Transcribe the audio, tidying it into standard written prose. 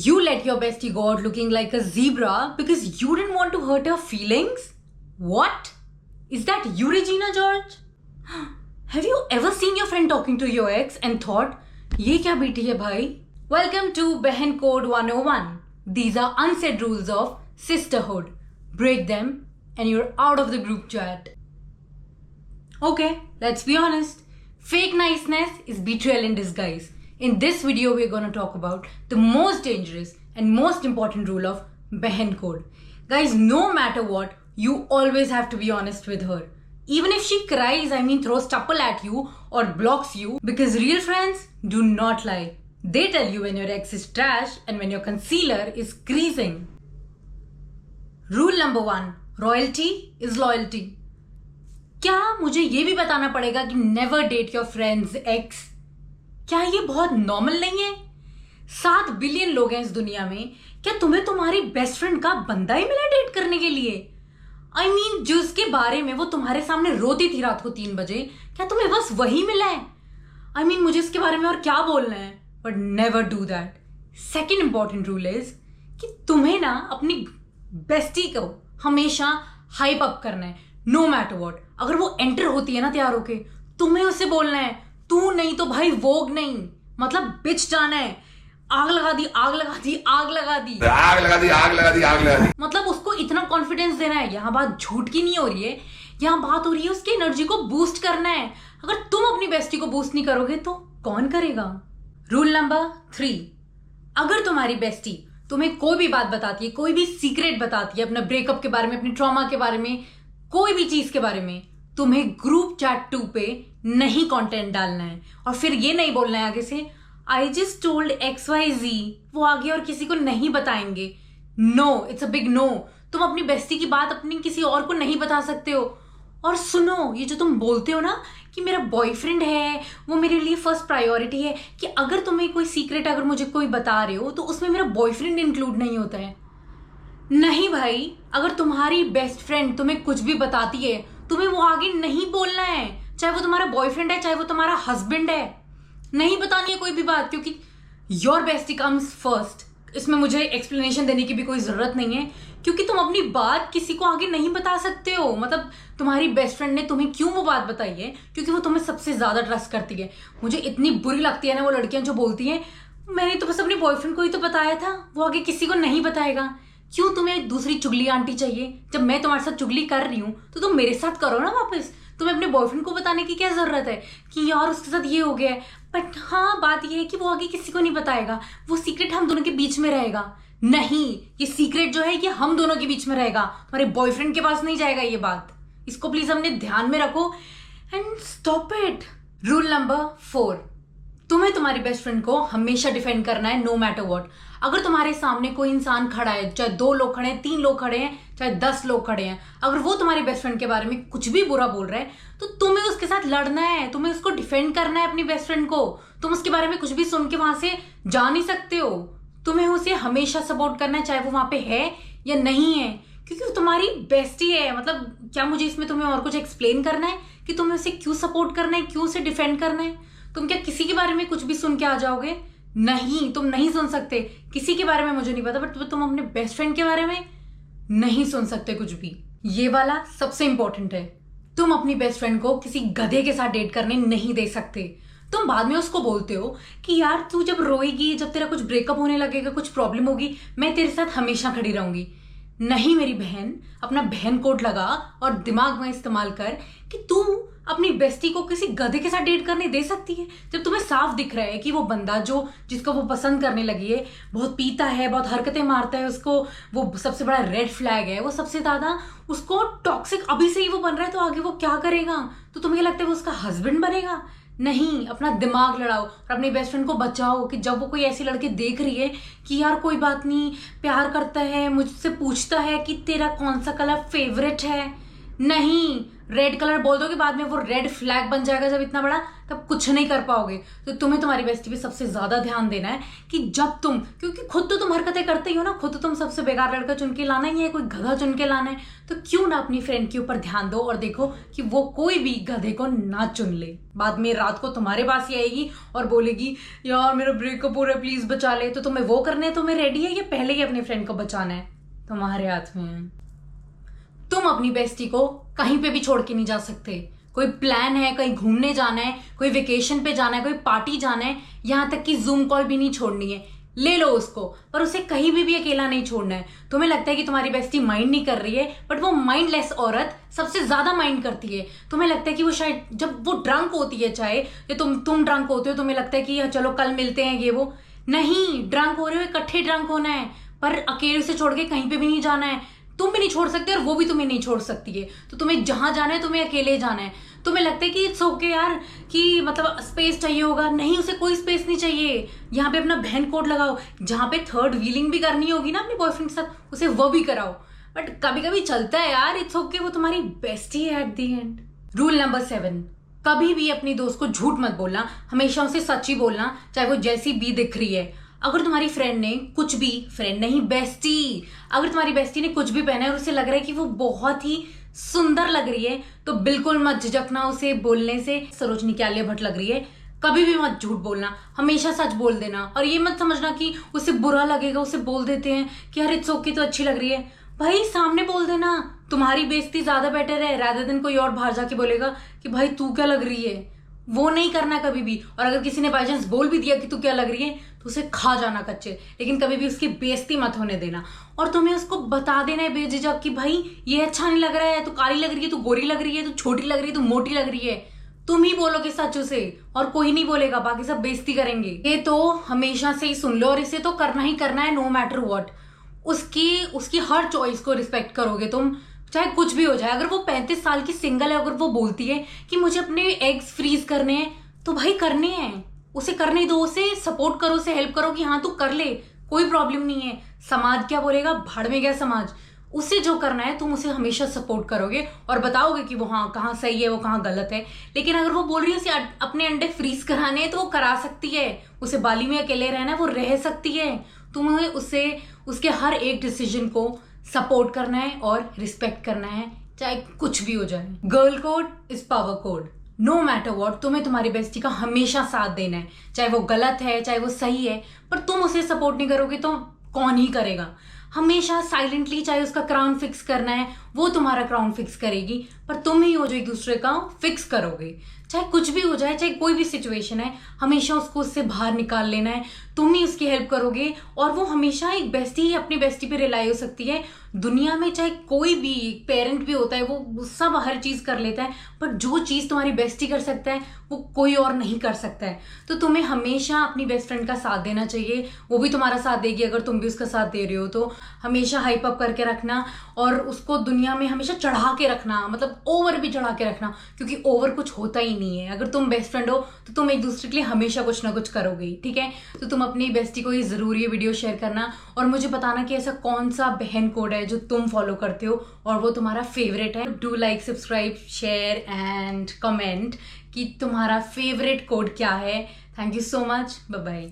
You let your bestie go out looking like a zebra because you didn't want to hurt her feelings? What? Is that you, Regina George? Have you ever seen your friend talking to your ex and thought, ये क्या बेटी है भाई? Welcome to Behan Code 101. These are unsaid rules of sisterhood. Break them and you're out of the group chat. Okay, let's be honest. Fake niceness is betrayal in disguise. In this video, we're going to talk about the most dangerous and most important rule of Behan Code. Guys, no matter what, you always have to be honest with her. Even if she cries, throws stupple at you or blocks you, because real friends do not lie. They tell you when your ex is trash and when your concealer is creasing. Rule number 1, royalty is loyalty. क्या मुझे ये भी बताना पड़ेगा कि never date your friend's ex? क्या ये बहुत नॉर्मल नहीं है? 7 बिलियन लोग हैं इस दुनिया में. क्या तुम्हें तुम्हारी बेस्ट फ्रेंड का बंदा ही मिला डेट करने के लिए? जिसके बारे में वो तुम्हारे सामने रोती थी रात को 3 बजे, क्या तुम्हें बस वही मिला है? मुझे इसके बारे में और क्या बोलना है? But never do that. Second important rule is कि तुम्हें ना अपनी बेस्टी को हमेशा हाइप अप करना है, नो मैटर व्हाट. अगर वो एंटर होती है ना तैयार होके, तुम्हें उससे बोलना है, तू नहीं तो भाई वोग नहीं, मतलब बिच जाना है. आग लगा दी, आग लगा दी, आग लगा दी, आग लगा दी, आग लगा दी, आग लगा दी. मतलब उसको इतना कॉन्फिडेंस देना है. यहाँ बात झूठ की नहीं हो रही है, यहाँ बात हो रही है उसकी एनर्जी को बूस्ट करना है. अगर तुम अपनी बेस्टी को बूस्ट नहीं करोगे तो कौन करेगा? रूल नंबर 3, अगर तुम्हारी बेस्टी तुम्हें कोई भी बात बताती है, कोई भी सीक्रेट बताती है, अपने ब्रेकअप के बारे में, अपने ट्रॉमा के बारे में, कोई भी चीज के बारे में, तुम्हें ग्रुप चैट 2 पे नहीं कंटेंट डालना है और फिर ये नहीं बोलना है आगे से आई जस्ट टोल्ड XYZ, वो आगे और किसी को नहीं बताएंगे. No, it's a big no. तुम अपनी बेस्टी की बात अपनी किसी और को नहीं बता सकते हो. और सुनो, ये जो तुम बोलते हो ना कि मेरा बॉयफ्रेंड है, वो मेरे लिए फर्स्ट प्रायोरिटी है, कि अगर तुम्हें कोई सीक्रेट अगर मुझे कोई बता रहे हो तो उसमें मेरा बॉयफ्रेंड इंक्लूड नहीं होता है. नहीं भाई, अगर तुम्हारी बेस्ट फ्रेंड तुम्हें कुछ भी बताती है, तुम्हें वो आगे नहीं बोलना है. चाहे वो तुम्हारा बॉयफ्रेंड है, चाहे वो तुम्हारा हस्बैंड है, नहीं बतानी है कोई भी बात, क्योंकि योर बेस्टी कम्स फर्स्ट. इसमें मुझे एक्सप्लेनेशन देने की भी कोई जरूरत नहीं है, क्योंकि तुम अपनी बात किसी को आगे नहीं बता सकते हो. मतलब तुम्हारी बेस्ट फ्रेंड ने तुम्हें क्यों वो बात बताई है? क्योंकि वो तुम्हें सबसे ज्यादा ट्रस्ट करती है. मुझे इतनी बुरी लगती है ना वो लड़कियां जो बोलती हैं, मैंने तो बस अपने बॉयफ्रेंड को ही तो बताया था, वो आगे किसी को नहीं बताएगा. क्यों तुम्हें दूसरी चुगली आंटी चाहिए? जब मैं तुम्हारे साथ चुगली कर रही हूं तो तुम मेरे साथ करो ना वापस. तुम्हें अपने बॉयफ्रेंड को बताने की क्या जरूरत है कि यार उसके साथ ये हो गया है? बट हाँ, बात ये है कि वो आगे किसी को नहीं बताएगा, वो सीक्रेट हम दोनों के बीच में रहेगा. नहीं, ये सीक्रेट जो है ये हम दोनों के बीच में रहेगा, तुम्हारे बॉयफ्रेंड के पास नहीं जाएगा ये बात. इसको प्लीज हमने ध्यान में रखो and stop it. Rule number 4, तुम्हें तुम्हारी बेस्ट फ्रेंड को हमेशा डिफेंड करना है, नो मैटर व्हाट. अगर तुम्हारे सामने कोई इंसान खड़ा है, चाहे 2 लोग खड़े हैं, 3 लोग खड़े हैं, चाहे 10 लोग खड़े हैं, अगर वो तुम्हारी बेस्ट फ्रेंड के बारे में कुछ भी बुरा बोल रहा है तो तुम्हें उसके साथ लड़ना है, तुम्हें उसको डिफेंड करना है अपनी बेस्ट फ्रेंड को. तुम उसके बारे में कुछ भी सुन के वहां से जा नहीं सकते हो. तुम्हें उसे हमेशा सपोर्ट करना है, चाहे वो वहां पे है या नहीं है, क्योंकि वो तुम्हारी बेस्टी है. मतलब क्या मुझे इसमें तुम्हें और कुछ एक्सप्लेन करना है कि तुम्हें उसे क्यों सपोर्ट करना है, क्यों उसे डिफेंड करना है? तुम क्या किसी के बारे में कुछ भी सुन के आ जाओगे? नहीं, तुम नहीं सुन सकते. किसी के बारे में मुझे नहीं पता, बट तुम अपने बेस्ट फ्रेंड के बारे में नहीं सुन सकते कुछ भी. ये वाला सबसे इंपॉर्टेंट है. तुम अपनी बेस्ट फ्रेंड को किसी गधे के साथ डेट करने नहीं दे सकते. तुम बाद में उसको बोलते हो कि यार तू जब रोएगी, जब तेरा कुछ ब्रेकअप होने लगेगा, कुछ प्रॉब्लम होगी, मैं तेरे साथ हमेशा खड़ी रहूंगी. नहीं मेरी बहन, अपना बहन कोड लगा और दिमाग में इस्तेमाल कर कि तू अपनी बेस्टी को किसी गधे के साथ डेट करने दे सकती है, जब तुम्हें साफ दिख रहा है कि वो बंदा जो जिसको वो पसंद करने लगी है बहुत पीता है, बहुत हरकतें मारता है, उसको वो सबसे बड़ा रेड फ्लैग है, वो सबसे ज्यादा उसको टॉक्सिक अभी से ही वो बन रहा है, तो आगे वो क्या करेगा? तो तुम्हें लगता है वो उसका हस्बैंड बनेगा? नहीं, अपना दिमाग लड़ाओ और अपनी बेस्ट फ्रेंड को बचाओ कि जब वो कोई ऐसी लड़की देख रही है कि यार कोई बात नहीं, प्यार करता है, मुझसे पूछता है कि तेरा कौन सा कलर फेवरेट है, नहीं, रेड कलर बोल दोगे बाद में वो रेड फ्लैग बन जाएगा जब इतना बड़ा, तब कुछ नहीं कर पाओगे। तो तुम्हें तुम्हारी बेस्टी पे सबसे ज्यादा ध्यान देना है कि जब तुम, क्योंकि खुद तो तुम हरकतें करते ही हो ना, खुद तो तुम सबसे बेकार लड़का चुन के लाना ही है, कोई गधा चुन के लाना है, तो क्यों ना अपनी फ्रेंड के ऊपर ध्यान दो और देखो कि वो कोई भी गधे को ना चुन ले। बाद में रात को तुम्हारे पास ही आएगी और बोलेगी यार मेरा ब्रेकअप हो रहा है प्लीज बचा ले। तो तुम्हें वो करने तुम्हें रेडी है या पहले ही अपने फ्रेंड को बचाना है? तुम्हारे हाथ में है। तुम अपनी बेस्टी को कहीं पे भी छोड़ के नहीं जा सकते। कोई प्लान है, कहीं घूमने जाना है, कोई वेकेशन पे जाना है, कोई पार्टी जाना है, यहां तक कि जूम कॉल भी नहीं छोड़नी है, ले लो उसको, पर उसे कहीं भी अकेला नहीं छोड़ना है। तुम्हें लगता है कि तुम्हारी बेस्टी माइंड नहीं कर रही है, बट वो माइंडलेस औरत सबसे ज्यादा माइंड करती है। तुम्हें लगता है कि वो शायद जब वो ड्रंक होती है, चाहे या तुम ड्रंक होते हो, तुम्हें लगता है कि चलो कल मिलते हैं ये वो, नहीं, ड्रंक हो रहे हो इकट्ठे ड्रंक होना है, पर अकेले से छोड़ के कहीं पे भी नहीं जाना है। तुम भी नहीं छोड़ सकते और वो भी तुम्हें नहीं छोड़ सकती है। तो तुम्हें जहां जाना है तुम्हें अकेले जाना है। तुम्हें लगता है कि इट्स ओके यार, कि मतलब स्पेस चाहिए होगा, नहीं, उसे कोई स्पेस नहीं चाहिए। यहाँ पे अपना बहन कोड लगाओ, जहां पे थर्ड व्हीलिंग भी करनी होगी ना अपने बॉयफ्रेंड के साथ, उसे वो भी कराओ। बट कभी कभी चलता है यार, इट्स ओके, वो तुम्हारी बेस्टी है at the end. Rule number 7, कभी भी अपनी दोस्त को झूठ मत बोलना, हमेशा उसे सच ही बोलना, चाहे वो जैसी भी दिख रही है। अगर तुम्हारी फ्रेंड ने कुछ भी, फ्रेंड नहीं बेस्टी, अगर तुम्हारी बेस्टी ने कुछ भी पहना है और उसे लग रहा है कि वो बहुत ही सुंदर लग रही है, तो बिल्कुल मत झिझकना उसे बोलने से। सरोजनी क्या आलिया भट्ट लग रही है, कभी भी मत झूठ बोलना, हमेशा सच बोल देना। और ये मत समझना कि उसे बुरा लगेगा, उसे बोल देते हैं कि यार इट्स ओके तो अच्छी लग रही है, भाई सामने बोल देना, तुम्हारी बेइज्जती ज्यादा बेटर है रादर देन कोई और बाहर जाके बोलेगा कि भाई तू क्या लग रही है। वो नहीं करना कभी भी। और अगर किसी ने बाई चांस बोल भी दिया कि तू क्या लग रही है, तो उसे खा जाना कच्चे, लेकिन कभी भी उसकी बेइज्जती मत होने देना। और तुम्हें उसको बता देना है बेझिझक कि भाई ये अच्छा नहीं लग रहा है, तू काली लग रही है, तू गोरी लग रही है, तू छोटी लग रही है, तू मोटी लग रही है। तुम ही बोलोगे सच उसे और कोई नहीं बोलेगा, बाकी सब बेइज्जती करेंगे। ये तो हमेशा से ही सुन लो, और इसे तो करना ही करना है नो मैटर व्हाट। उसकी हर चॉइस को रिस्पेक्ट करोगे तुम, चाहे कुछ भी हो जाए। अगर वो 35 साल की सिंगल है, अगर वो बोलती है कि मुझे अपने एग्स फ्रीज करने हैं, तो भाई करने हैं, उसे करने दो, उसे सपोर्ट करो, उसे हेल्प करो कि हाँ तू कर ले, कोई प्रॉब्लम नहीं है। समाज क्या बोलेगा, भाड़ में गया समाज। उसे जो करना है तुम उसे हमेशा सपोर्ट करोगे और बताओगे कि वो हाँ कहाँ सही है, वो कहाँ गलत है। लेकिन अगर वो बोल रही है उसे अपने अंडे फ्रीज कराने हैं, तो वो करा सकती है। उसे बाली में अकेले रहना है, वो रह सकती है। तुम्हें उसे उसके हर एक डिसीजन को सपोर्ट करना है और रिस्पेक्ट करना है, चाहे कुछ भी हो जाए। Girl code is power code, no matter what. तुम्हें तुम्हारी बेस्टी का हमेशा साथ देना है, चाहे वो गलत है चाहे वो सही है, पर तुम उसे सपोर्ट नहीं करोगे तो कौन ही करेगा। हमेशा साइलेंटली, चाहे उसका क्राउन फिक्स करना है वो तुम्हारा क्राउन फिक्स करेगी, पर तुम ही हो जो एक दूसरे का फिक्स करोगे। चाहे कुछ भी हो जाए, चाहे कोई भी सिचुएशन है, हमेशा उसको उससे बाहर निकाल लेना है। तुम ही उसकी हेल्प करोगे और वो हमेशा एक बेस्टी ही अपनी बेस्टी पे रिलाई हो सकती है। दुनिया में चाहे कोई भी पेरेंट भी होता है, वो सब हर चीज कर लेता है, पर जो चीज तुम्हारी बेस्टी कर सकता है वो कोई और नहीं कर सकता है। तो तुम्हें हमेशा अपनी बेस्ट फ्रेंड का साथ देना चाहिए, वो भी तुम्हारा साथ देगी अगर तुम भी उसका साथ दे रहे हो। तो हमेशा हाइप अप करके रखना और उसको दुनिया में हमेशा चढ़ा के रखना, मतलब ओवर भी चढ़ा के रखना, क्योंकि ओवर कुछ होता ही नहीं है। अगर तुम बेस्ट फ्रेंड हो तो तुम एक दूसरे के लिए हमेशा कुछ ना कुछ करोगे, ठीक है। तो तुम अपनी बेस्टी को ही जरूर ये वीडियो शेयर करना और मुझे बताना कि ऐसा कौन सा बहन कोड है जो तुम फॉलो करते हो और वो तुम्हारा फेवरेट है। Do like, subscribe, share and comment कि तुम्हारा फेवरेट कोड क्या है। Thank you so much, bye bye.